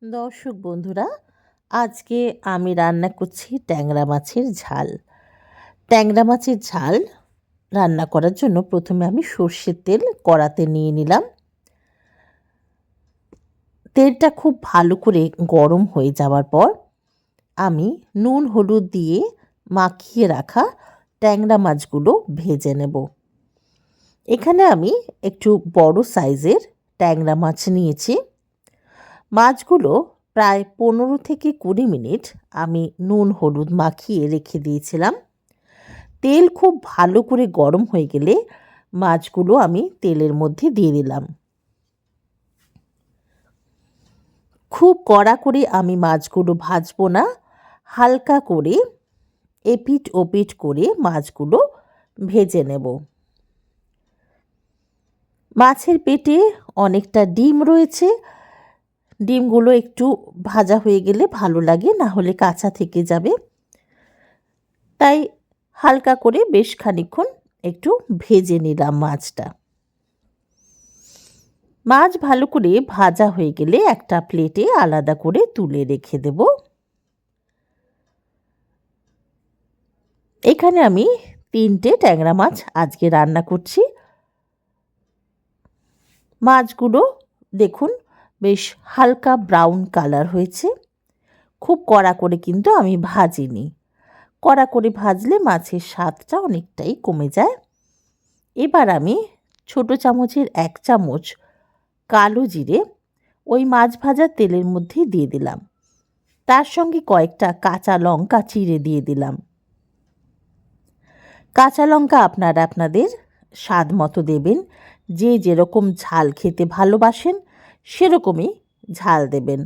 দর্শক বন্ধুরা, আজকে আমি রান্না করছি ট্যাংরা মাছের ঝাল। ট্যাংরা মাছের ঝাল রান্না করার জন্য প্রথমে আমি সর্ষের তেল কড়াতে নিয়ে নিলাম। তেলটা খুব ভালো করে গরম হয়ে যাওয়ার পর আমি নুন হলুদ দিয়ে মাখিয়ে রাখা ট্যাংরা মাছগুলো ভেজে নেব। এখানে আমি একটু বড় সাইজের ট্যাংরা মাছ নিয়েছি। মাছগুলো প্রায় 15 থেকে 20 মিনিট আমি নুন হলুদ মাখিয়ে রেখে দিয়েছিলাম। তেল খুব ভালো করে গরম হয়ে গেলে মাছগুলো আমি তেলের মধ্যে দিয়ে দিলাম। খুব কড়া করে আমি মাছগুলো ভাজবো না, হালকা করে এপিঠ ওপিঠ করে মাছগুলো ভেজে নেব। মাছের পেটে অনেকটা ডিম রয়েছে, ডিমগুলো একটু ভাজা হয়ে গেলে ভালো লাগে, না হলে কাঁচা থেকে যাবে। তাই হালকা করে বেশ খানিকক্ষণ একটু ভেজে নিলাম মাছটা। মাছ ভালো করে ভাজা হয়ে গেলে একটা প্লেটে আলাদা করে তুলে রেখে দেব। এখানে আমি 3টে ট্যাংরা মাছ আজকে রান্না করছি। মাছগুলো দেখুন বেশ হালকা ব্রাউন কালার হয়েছে। খুব কড়া করে কিন্তু আমি ভাজিনি। কড়া করে ভাজলে মাছের স্বাদটা অনেকটাই কমে যায়। এবার আমি ছোট চামচের 1 চামচ কালো জিরে ওই মাছ ভাজার তেলের মধ্যে দিয়ে দিলাম। তার সঙ্গে কয়েকটা কাঁচা লঙ্কা চিড়ে দিয়ে দিলাম। কাঁচা লঙ্কা আপনারা আপনাদের স্বাদ মতো দেবেন। যে যেরকম ঝাল খেতে ভালোবাসেন সেরকমই ঝাল দেবেন।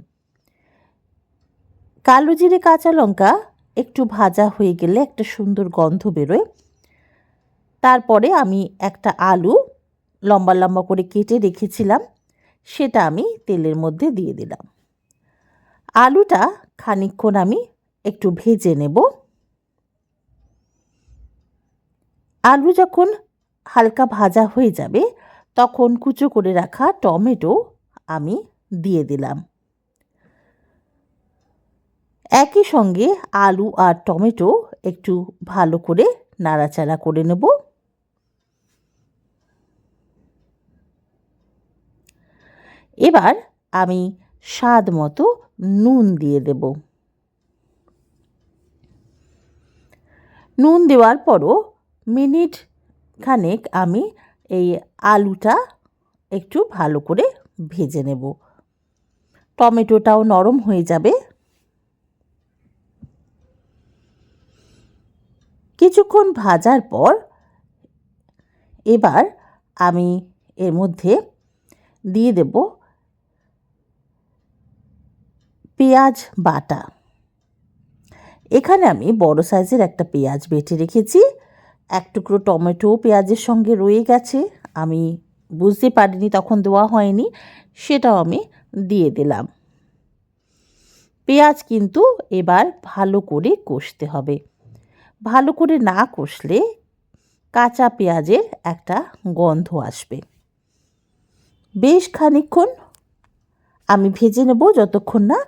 কালো জিরে কাঁচা লঙ্কা একটু ভাজা হয়ে গেলে একটা সুন্দর গন্ধ বেরোয়। তারপরে আমি একটা আলু লম্বা লম্বা করে কেটে রেখেছিলাম, সেটা আমি তেলের মধ্যে দিয়ে দিলাম। আলুটা খানিকক্ষণ আমি একটু ভেজে নেব। আলু যখন হালকা ভাজা হয়ে যাবে তখন কুচো করে রাখা টমেটো আমি দিয়ে দিলাম। একই সঙ্গে আলু আর টমেটো একটু ভালো করে নাড়াচাড়া করে নেব। এবার আমি স্বাদ মতো নুন দিয়ে দেব। নুন দেওয়ার পরও মিনিট খানেক আমি এই আলুটা একটু ভালো করে ভেজে নেব। টমেটোটাও নরম হয়ে যাবে। কিছুক্ষণ ভাজার পর এবার আমি এর মধ্যে দিয়ে দেব পেঁয়াজ বাটা। এখানে আমি বড় সাইজের একটা পেঁয়াজ বেটে রেখেছি। 1 টুকরো টমেটো পেঁয়াজের সঙ্গে রয়ে গেছে, আমি বুঝতে পারিনি তখন দেওয়া হয়নি, সেটাও আমি দিয়ে দিলাম। পেঁয়াজ কিন্তু এবার ভালো করে কষতে হবে। ভালো করে না কষলে কাঁচা পেঁয়াজের একটা গন্ধ আসবে। বেশ খানিকক্ষণ আমি ভেজে নেব যতক্ষণ না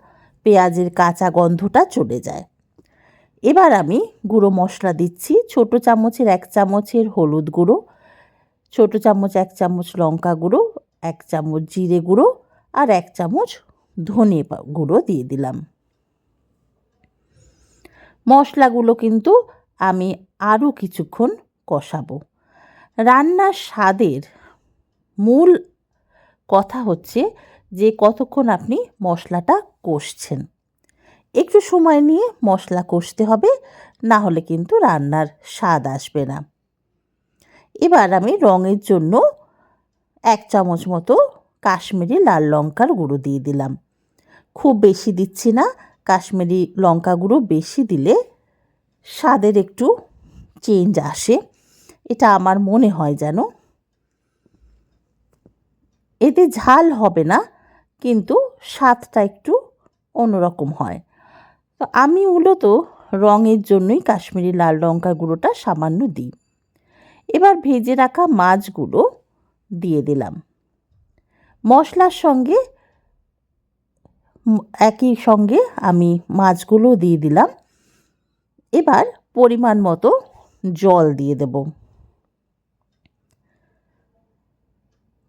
পেঁয়াজের কাঁচা গন্ধটা চলে যায়। এবার আমি গুঁড়ো মশলা দিচ্ছি। ছোট চামচের 1 চামচের হলুদ গুঁড়ো, ছোট চামচ 1 চামচ লঙ্কা গুঁড়ো, 1 চামচ জিরে গুঁড়ো আর 1 চামচ ধনে গুঁড়ো দিয়ে দিলাম। মশলাগুলো কিন্তু আমি আরও কিছুক্ষণ কষাবো। রান্নার স্বাদের মূল কথা হচ্ছে যে কতক্ষণ আপনি মশলাটা কষছেন। একটু সময় নিয়ে মশলা কষতে হবে, না হলে কিন্তু রান্নার স্বাদ আসবে না। এবার আমি রঙের জন্য 1 চামচ মতো কাশ্মীরি লাল লঙ্কার গুঁড়ো দিয়ে দিলাম। খুব বেশি দিচ্ছি না, কাশ্মীরি লঙ্কা গুঁড়ো বেশি দিলে স্বাদের একটু চেঞ্জ আসে, এটা আমার মনে হয় যেন। এতে ঝাল হবে না, কিন্তু স্বাদটা একটু অন্যরকম হয়। তো আমি মূলত রঙের জন্যই কাশ্মীরি লাল লঙ্কা গুঁড়োটা সামান্য দিই। এবার ভেজে রাখা মাছগুলো দিয়ে দিলাম। মশলার সঙ্গে একই সঙ্গে আমি মাছগুলো দিয়ে দিলাম। এবার পরিমাণ মতো জল দিয়ে দেব।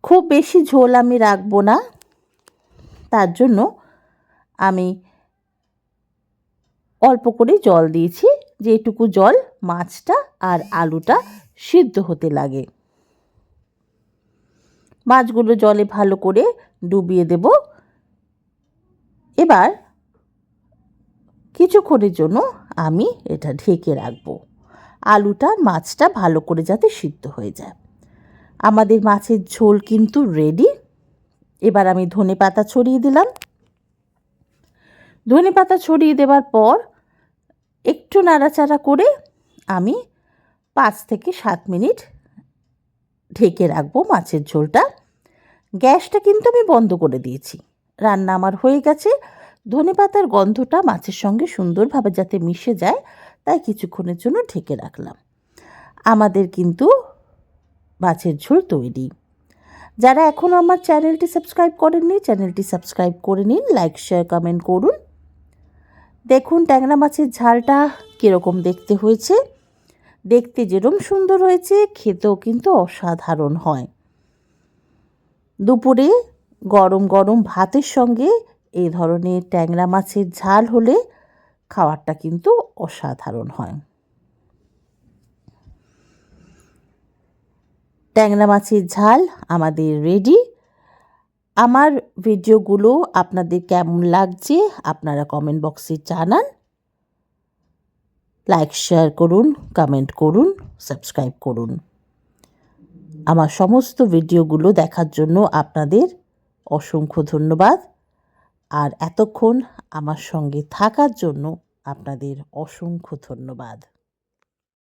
খুব বেশি ঝোল আমি রাখবো না, তার জন্য আমি অল্প করে জল দিয়েছি, যেটুকু জল মাছটা আর আলুটা সিদ্ধ হতে লাগে। মাছগুলো জলে ভালো করে ডুবিয়ে দেব। এবার কিছুক্ষণের জন্য আমি এটা ঢেকে রাখবো, আলুটা মাছটা ভালো করে যাতে সিদ্ধ হয়ে যায়। আমাদের মাছের ঝোল কিন্তু রেডি। এবার আমি ধনেপাতা ছড়িয়ে দিলাম। ধনেপাতা ছড়িয়ে দেওয়ার পর একটু নাড়াচাড়া করে আমি 5 থেকে 7 মিনিট ঢেকে রাখবো মাছের ঝোলটা। গ্যাসটা কিন্তু আমি বন্ধ করে দিয়েছি। রান্না আমার হয়ে গেছে। ধনেপাতার গন্ধটা মাছের সঙ্গে সুন্দরভাবে যাতে মিশে যায়, তাই কিছুক্ষণের জন্য ঢেকে রাখলাম। আমাদের কিন্তু মাছের ঝোল তৈরি। যারা এখনও আমার চ্যানেলটি সাবস্ক্রাইব করেননি, চ্যানেলটি সাবস্ক্রাইব করে নিন, লাইক শেয়ার কমেন্ট করুন। দেখুন ট্যাংরা মাছের ঝালটা কীরকম দেখতে হয়েছে। দেখতে যেরকম সুন্দর হয়েছে, খেতেও কিন্তু অসাধারণ হয়। দুপুরে গরম গরম ভাতের সঙ্গে এই ধরনের ট্যাংরা মাছের ঝাল হলে খাবারটা কিন্তু অসাধারণ হয়। ট্যাংরা মাছের ঝাল আমাদের রেডি। আমার ভিডিওগুলো আপনাদের কেমন লাগছে আপনারা কমেন্ট বক্সে জানান। লাইক শেয়ার করুন, কমেন্ট করুন, সাবস্ক্রাইব করুন। আমার সমস্ত ভিডিওগুলো দেখার জন্য আপনাদের অসংখ্য ধন্যবাদ। আর এতক্ষণ আমার সঙ্গে থাকার জন্য আপনাদের অসংখ্য ধন্যবাদ।